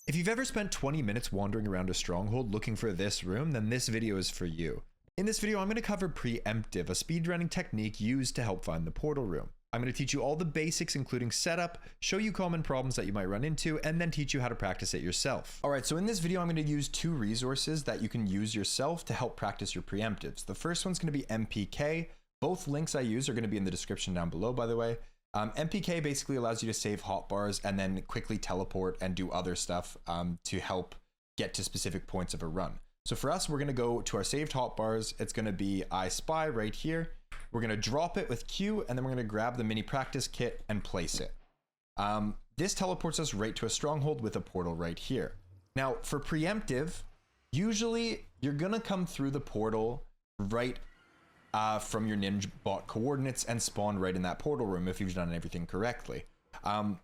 If you've ever spent 20 minutes wandering around a stronghold looking for this room, then this video is for you. In this video, I'm going to cover Pre-Emptive, a speedrunning technique used to help find the portal room. I'm going to teach you all the basics, including setup, show you common problems that you might run into, and then teach you how to practice it yourself. Alright, so in this video, I'm going to use two resources that you can use yourself to help practice your preemptives. The first one's going to be MPK. Both links I use are going to be in the description down below, by the way. MPK basically allows you to save hotbars and then quickly teleport and do other stuff to help get to specific points of a run. So for us, we're going to go to our saved hotbars. It's going to be I Spy right here. We're going to drop it with Q, and then we're going to grab the mini practice kit and place it. This teleports us right to a stronghold with a portal right here. Now for preemptive, usually you're going to come through the portal right from your ninja bot coordinates and spawn right in that portal room if you've done everything correctly. Now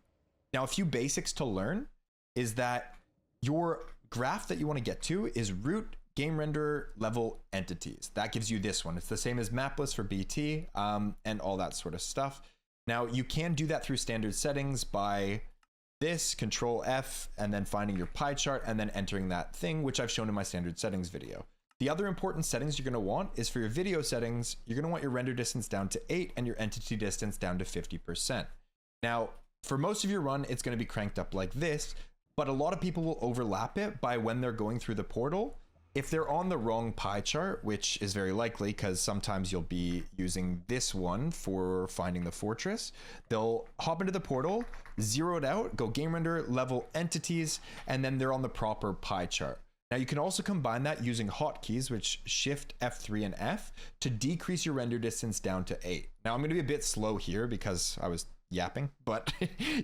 a few basics to learn is that your graph that you want to get to is root game renderer level entities. That gives you this one. It's the same as mapless for BT and all that sort of stuff. Now you can do that through standard settings by this, Control F, and then finding your pie chart and then entering that thing, which I've shown in my standard settings video. The other important settings you're going to want is for your video settings, you're going to want your render distance down to 8 and your entity distance down to 50%. Now, for most of your run, it's going to be cranked up like this, but a lot of people will overlap it by when they're going through the portal. If they're on the wrong pie chart, which is very likely because sometimes you'll be using this one for finding the fortress, they'll hop into the portal, zero it out, go game render level entities, and then they're on the proper pie chart. Now you can also combine that using hotkeys, which Shift, F3, and F to decrease your render distance down to 8. Now I'm going to be a bit slow here because I was yapping, but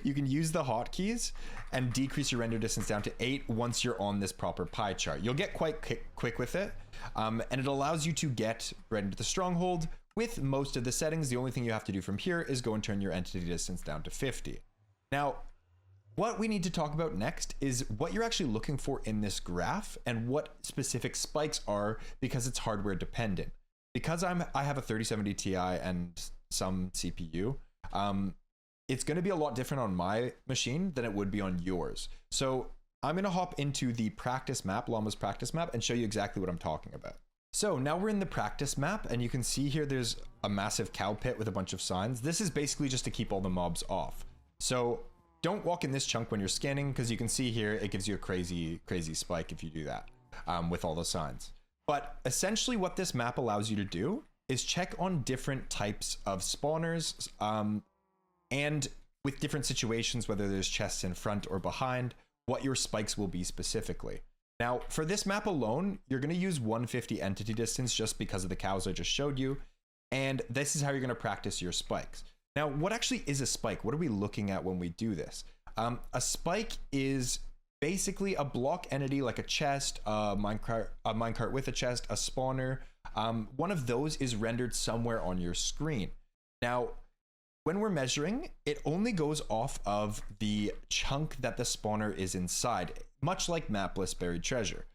you can use the hotkeys and decrease your render distance down to 8 once you're on this proper pie chart. You'll get quite quick with it, and it allows you to get right into the stronghold with most of the settings. The only thing you have to do from here is go and turn your entity distance down to 50. Now, what we need to talk about next is what you're actually looking for in this graph and what specific spikes are, because it's hardware dependent. Because I have a 3070 Ti and some CPU, it's going to be a lot different on my machine than it would be on yours. So I'm going to hop into the practice map, Llama's practice map, and show you exactly what I'm talking about. So now we're in the practice map, and you can see here there's a massive cow pit with a bunch of signs. This is basically just to keep all the mobs off. So don't walk in this chunk when you're scanning, because you can see here it gives you a crazy spike if you do that with all the signs. But essentially what this map allows you to do is check on different types of spawners and with different situations, whether there's chests in front or behind, what your spikes will be specifically. Now for this map alone, you're going to use 150 entity distance just because of the cows I just showed you, and this is how you're going to practice your spikes. Now, what actually is a spike? What are we looking at when we do this? A spike is basically a block entity like a chest, a minecart with a chest, a spawner. One of those is rendered somewhere on your screen. Now, when we're measuring, it only goes off of the chunk that the spawner is inside, much like mapless buried treasure.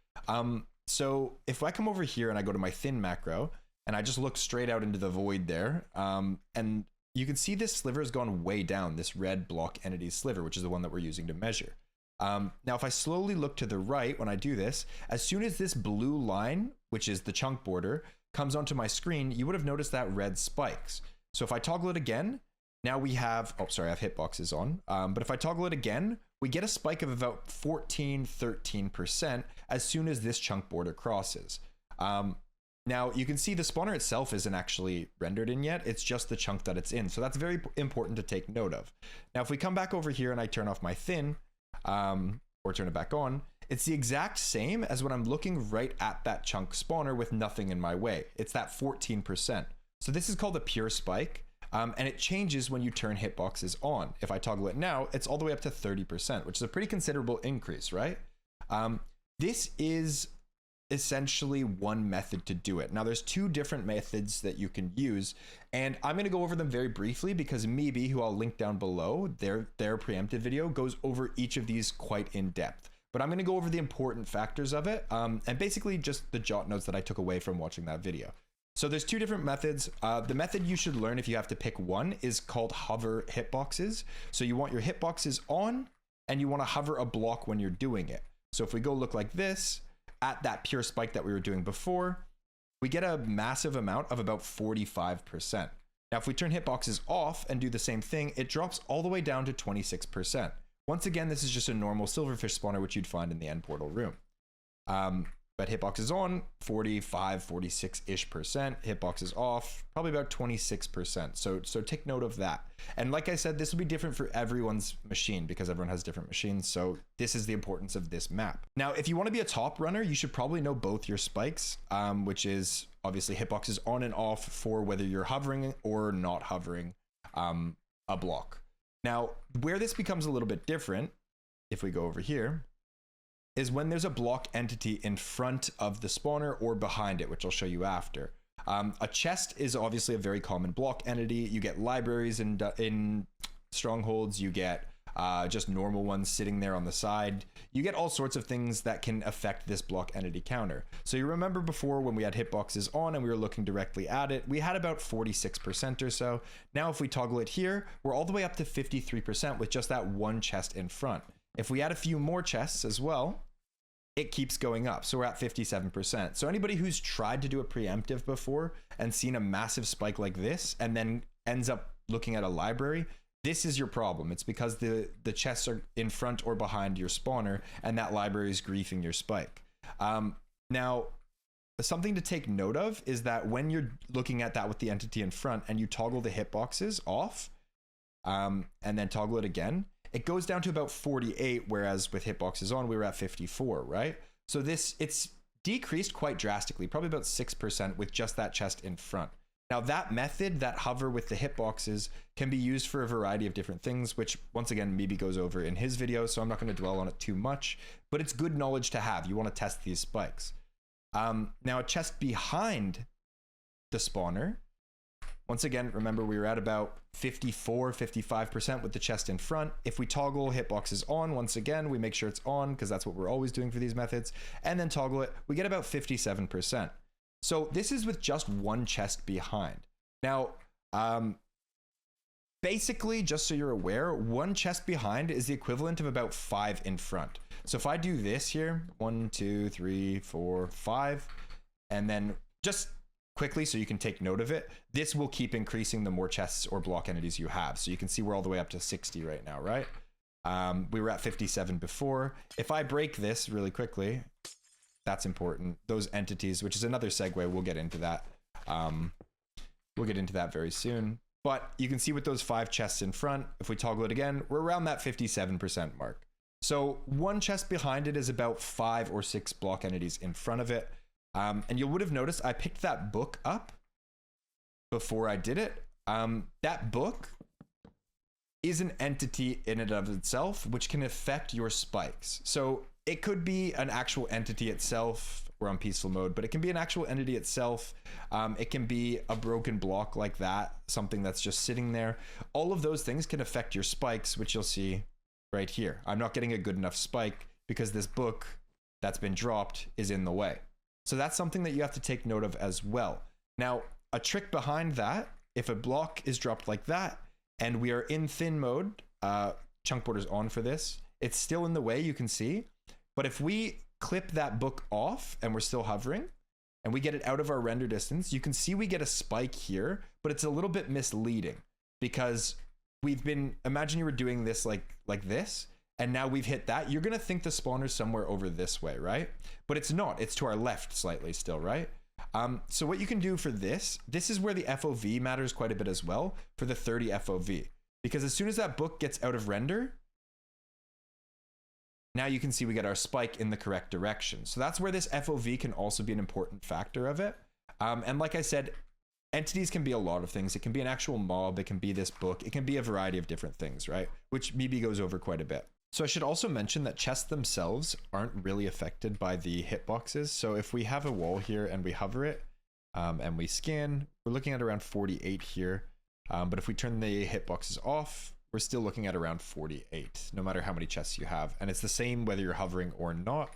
So if I come over here and I go to my thin macro, and I just look straight out into the void there, and you can see this sliver has gone way down, this red block entity sliver, which is the one that we're using to measure. Now, if I slowly look to the right when I do this, as soon as this blue line, which is the chunk border, comes onto my screen, you would have noticed that red spikes. So if I toggle it again, now we have, oh, sorry, I have hitboxes on. But if I toggle it again, we get a spike of about 13% as soon as this chunk border crosses. Now you can see the spawner itself isn't actually rendered in yet. It's just the chunk that it's in. So that's very important to take note of. Now, if we come back over here and I turn off my thin or turn it back on, it's the exact same as when I'm looking right at that chunk spawner with nothing in my way. It's that 14%. So this is called a pure spike. And it changes when you turn hitboxes on. If I toggle it now, it's all the way up to 30%, which is a pretty considerable increase, right? This is essentially one method to do it. Now there's two different methods that you can use, and I'm going to go over them very briefly because Meebe, who I'll link down below, their preemptive video goes over each of these quite in depth. But I'm going to go over the important factors of it, and basically just the jot notes that I took away from watching that video. So there's two different methods. The method you should learn if you have to pick one is called hover hitboxes. So you want your hitboxes on and you want to hover a block when you're doing it. So if we go look like this at that pure spike that we were doing before, we get a massive amount of about 45%. Now, if we turn hitboxes off and do the same thing, it drops all the way down to 26%. Once again, this is just a normal silverfish spawner, which you'd find in the end portal room. But hitboxes on, 45, 46-ish%. Hitboxes off, probably about 26%. So take note of that. And like I said, this will be different for everyone's machine because everyone has different machines. So this is the importance of this map. Now, if you want to be a top runner, you should probably know both your spikes, which is obviously hitboxes on and off for whether you're hovering or not hovering a block. Now, where this becomes a little bit different, if we go over here, is when there's a block entity in front of the spawner or behind it, which I'll show you after. A chest is obviously a very common block entity. You get libraries in strongholds, you get just normal ones sitting there on the side. You get all sorts of things that can affect this block entity counter. So you remember before when we had hitboxes on and we were looking directly at it, we had about 46% or so. Now if we toggle it here, we're all the way up to 53% with just that one chest in front. If we add a few more chests as well, it keeps going up. So we're at 57%. So anybody who's tried to do a preemptive before and seen a massive spike like this and then ends up looking at a library, this is your problem. It's because the chests are in front or behind your spawner and that library is griefing your spike. Now, something to take note of is that when you're looking at that with the entity in front and you toggle the hitboxes off and then toggle it again, it goes down to about 48, whereas with hitboxes on, we were at 54, right? So it's decreased quite drastically, probably about 6% with just that chest in front. Now that method, that hover with the hitboxes, can be used for a variety of different things, which once again, Mibi goes over in his video, so I'm not gonna dwell on it too much, but it's good knowledge to have. You wanna test these spikes. Now a chest behind the spawner, once again, remember we were at about 54, 55% with the chest in front. If we toggle hitboxes on, once again, we make sure it's on because that's what we're always doing for these methods, and then toggle it, we get about 57%. So this is with just one chest behind. Now, basically, just so you're aware, one chest behind is the equivalent of about 5 in front. So if I do this here, 1, 2, 3, 4, 5, and then just quickly so you can take note of it, this will keep increasing the more chests or block entities you have. So you can see we're all the way up to 60 right now, right? We were at 57 before. If I break this really quickly, that's important. Those entities, which is another segue, we'll get into that. We'll get into that very soon. But you can see with those 5 chests in front, if we toggle it again, we're around that 57% mark. So one chest behind it is about 5 or 6 block entities in front of it. And you would have noticed I picked that book up before I did it. That book is an entity in and of itself, which can affect your spikes. So it could be an actual entity itself. We're on peaceful mode, but it can be an actual entity itself. It can be a broken block like that, something that's just sitting there. All of those things can affect your spikes, which you'll see right here. I'm not getting a good enough spike because this book that's been dropped is in the way. So that's something that you have to take note of as well. Now, a trick behind that, if a block is dropped like that, and we are in thin mode, chunk border's on for this, it's still in the way, you can see. But if we clip that book off and we're still hovering, and we get it out of our render distance, you can see we get a spike here, but it's a little bit misleading because we've been, imagine you were doing this like this, and now we've hit that, you're gonna think the spawner's somewhere over this way, right? But it's not, it's to our left slightly still, right? So what you can do for this is where the FOV matters quite a bit as well, for the 30 FOV. Because as soon as that book gets out of render, now you can see we get our spike in the correct direction. So that's where this FOV can also be an important factor of it. And like I said, entities can be a lot of things. It can be an actual mob, it can be this book, it can be a variety of different things, right? Which Mibi goes over quite a bit. So I should also mention that chests themselves aren't really affected by the hitboxes. So if we have a wall here and we hover it and we scan, we're looking at around 48 here. But if we turn the hitboxes off, we're still looking at around 48, no matter how many chests you have. And it's the same whether you're hovering or not.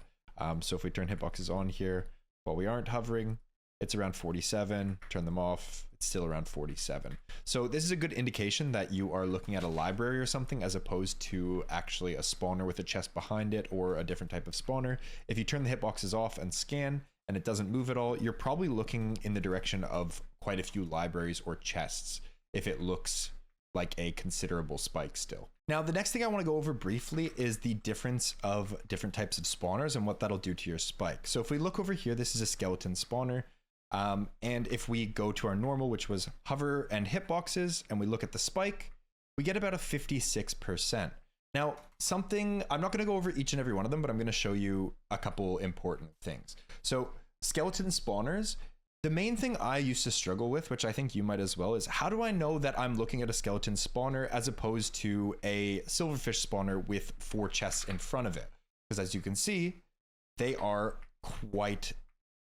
So if we turn hitboxes on here while we aren't hovering, it's around 47. Turn them off, it's still around 47. So this is a good indication that you are looking at a library or something as opposed to actually a spawner with a chest behind it or a different type of spawner. If you turn the hitboxes off and scan and it doesn't move at all, you're probably looking in the direction of quite a few libraries or chests if it looks like a considerable spike still. Now, the next thing I want to go over briefly is the difference of different types of spawners and what that'll do to your spike. So if we look over here, this is a skeleton spawner. And if we go to our normal, which was hover and hitboxes, and we look at the spike, we get about a 56%. Now, I'm not going to go over each and every one of them, but I'm going to show you a couple important things. So skeleton spawners, the main thing I used to struggle with, which I think you might as well, is how do I know that I'm looking at a skeleton spawner as opposed to a silverfish spawner with 4 chests in front of it? Because as you can see, they are quite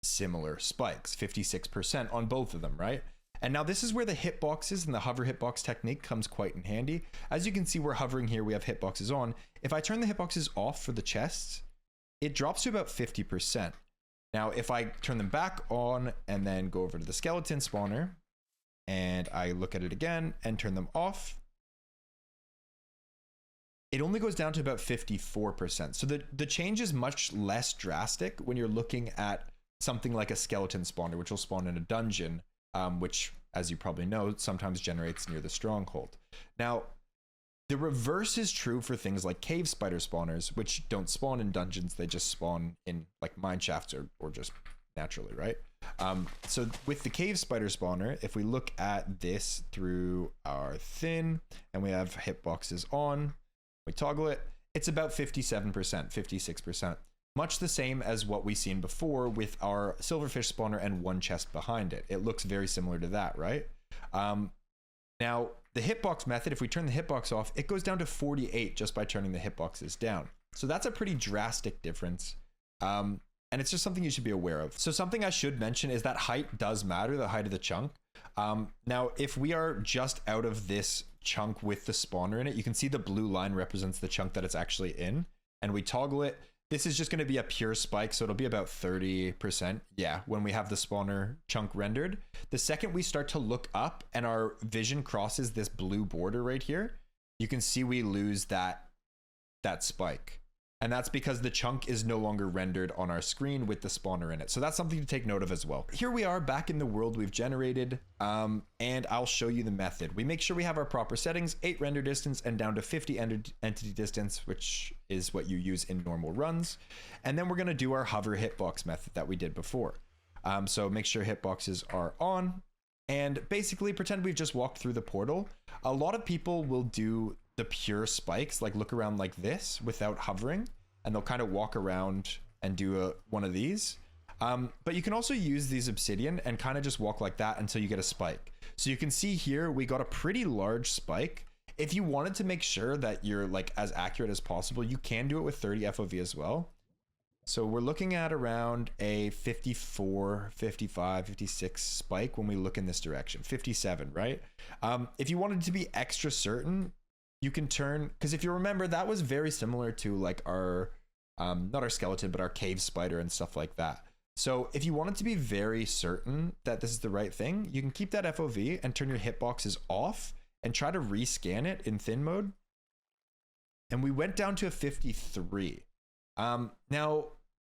similar spikes, 56% on both of them, right? And now this is where the hitboxes and the hover hitbox technique comes quite in handy. As you can see, we're hovering here, we have hitboxes on. If I turn the hitboxes off for the chests, it drops to about 50%. Now, if I turn them back on and then go over to the skeleton spawner and I look at it again and turn them off, it only goes down to about 54%. So the change is much less drastic when you're looking at something like a skeleton spawner, which will spawn in a dungeon, which, as you probably know, sometimes generates near the stronghold. Now, the reverse is true for things like cave spider spawners, which don't spawn in dungeons. They just spawn in like mine shafts or just naturally, right? So with the cave spider spawner, if we look at this through our thin and we have hitboxes on, we toggle it, it's about 57%, 56%. Much the same as what we've seen before with our silverfish spawner and 1 chest behind it. It looks very similar to that, right? Now, the hitbox method, if we turn the hitbox off, it goes down to 48 just by turning the hitboxes down. So that's a pretty drastic difference. And it's just something you should be aware of. So something I should mention is that height does matter, the height of the chunk. Now, if we are just out of this chunk with the spawner in it, you can see the blue line represents the chunk that it's actually in, and we toggle it. This is just going to be a pure spike, so it'll be about 30%, yeah, when we have the spawner chunk rendered. The second we start to look up and our vision crosses this blue border right here, you can see we lose that spike. And that's because the chunk is no longer rendered on our screen with the spawner in it. So that's something to take note of as well. Here we are back in the world we've generated, and I'll show you the method. We make sure we have our proper settings, 8 render distance and down to 50 entity distance, which is what you use in normal runs. And then we're gonna do our hover hitbox method that we did before. So make sure hitboxes are on and basically pretend we've just walked through the portal. A lot of people will do the pure spikes, like look around like this without hovering, and they'll kind of walk around and do one of these. But you can also use these obsidian and kind of just walk like that until you get a spike. So you can see here, we got a pretty large spike. If you wanted to make sure that you're like as accurate as possible, you can do it with 30 FOV as well. So we're looking at around a 54, 55, 56 spike when we look in this direction, 57, right? If you wanted to be extra certain, you can turn, because if you remember, that was very similar to like our, not our skeleton, but our cave spider and stuff like that. So if you wanted to be very certain that this is the right thing, you can keep that FOV and turn your hitboxes off and try to rescan it in thin mode. And we went down to a 53. Now,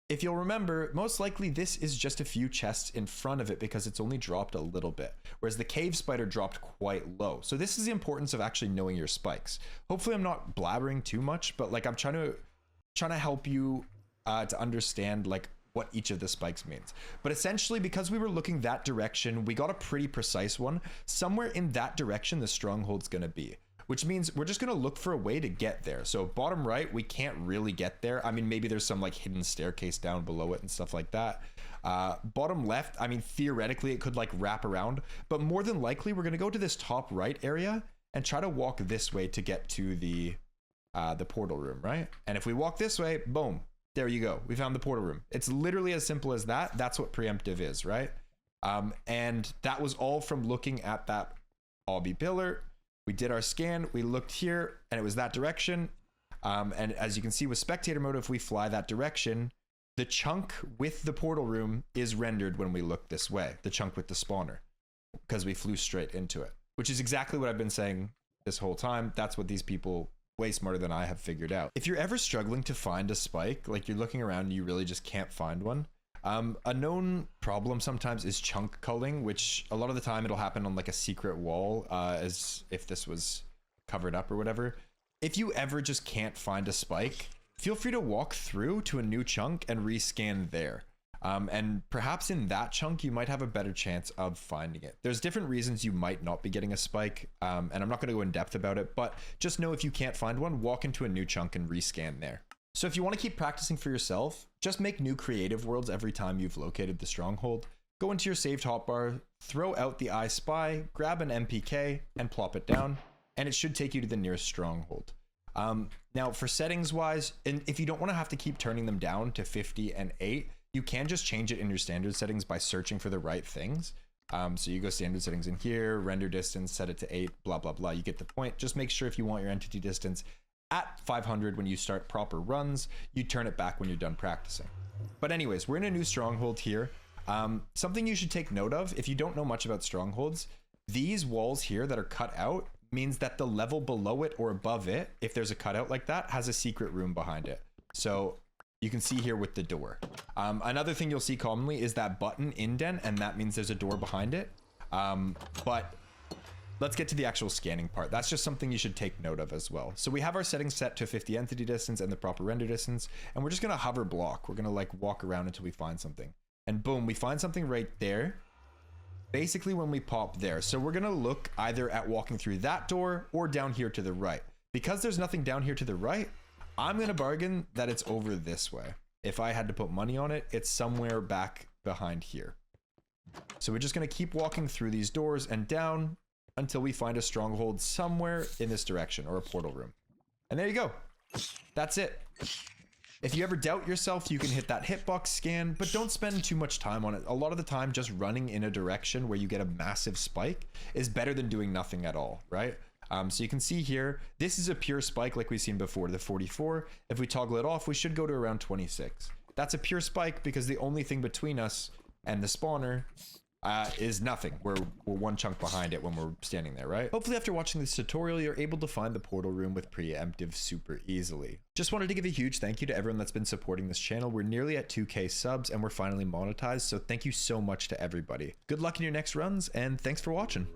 if you'll remember, most likely this is just a few chests in front of it because it's only dropped a little bit, whereas the cave spider dropped quite low. So this is the importance of actually knowing your spikes. Hopefully I'm not blabbering too much, but like I'm trying to help you to understand like what each of the spikes means. But essentially, because we were looking that direction, we got a pretty precise one. Somewhere in that direction, the stronghold's gonna be, which means we're just gonna look for a way to get there. So bottom right, we can't really get there. I mean, maybe there's some like hidden staircase down below it and stuff like that. Bottom left, I mean, theoretically it could like wrap around, but more than likely we're gonna go to this top right area and try to walk this way to get to the portal room, right? And if we walk this way, boom, there you go. We found the portal room. It's literally as simple as that. That's what preemptive is, right? And that was all from looking at that obby pillar. We did our scan, we looked here, and it was that direction. And as you can see with spectator mode, if we fly that direction, the chunk with the portal room is rendered when we look this way, the chunk with the spawner, because we flew straight into it, which is exactly what I've been saying this whole time. That's what these people way smarter than I have figured out. If you're ever struggling to find a spike, like you're looking around and you really just can't find one, a known problem sometimes is chunk culling, which a lot of the time it'll happen on like a secret wall, as if this was covered up or whatever. If you ever just can't find a spike, feel free to walk through to a new chunk and rescan there. And perhaps in that chunk, you might have a better chance of finding it. There's different reasons you might not be getting a spike, and I'm not going to go in depth about it, but just know if you can't find one, walk into a new chunk and rescan there. So if you want to keep practicing for yourself, just make new creative worlds every time you've located the stronghold. Go into your saved hotbar, throw out the I Spy, grab an MPK, and plop it down, and it should take you to the nearest stronghold. Now for settings wise, and if you don't want to have to keep turning them down to 50 and 8, you can just change it in your standard settings by searching for the right things. So you go standard settings in here, render distance, set it to 8, blah, blah, blah. You get the point. Just make sure if you want your entity distance at 500 when you start proper runs, you turn it back when you're done practicing. But anyways, we're in a new stronghold here. Something you should take note of, if you don't know much about strongholds, these walls here that are cut out means that the level below it or above it, if there's a cutout like that, has a secret room behind it. So you can see here with the door. Another thing you'll see commonly is that button indent, and that means there's a door behind it. But let's get to the actual scanning part. That's just something you should take note of as well. So we have our settings set to 50 entity distance and the proper render distance, and we're just gonna hover block. We're gonna like walk around until we find something. And boom, we find something right there. Basically when we pop there. So we're gonna look either at walking through that door or down here to the right. Because there's nothing down here to the right, I'm gonna bargain that it's over this way. If I had to put money on it, it's somewhere back behind here. So we're just gonna keep walking through these doors and down until we find a stronghold somewhere in this direction, or a portal room. And there you go. That's it. If you ever doubt yourself, you can hit that hitbox scan, but don't spend too much time on it. A lot of the time, just running in a direction where you get a massive spike is better than doing nothing at all, right? So you can see here, this is a pure spike like we've seen before, the 44. If we toggle it off, we should go to around 26. That's a pure spike because the only thing between us and the spawner is nothing. We're one chunk behind it when we're standing there, right? Hopefully after watching this tutorial, you're able to find the portal room with Pre-Emptive super easily. Just wanted to give a huge thank you to everyone that's been supporting this channel. We're nearly at 2K subs and we're finally monetized, so thank you so much to everybody. Good luck in your next runs, and thanks for watching.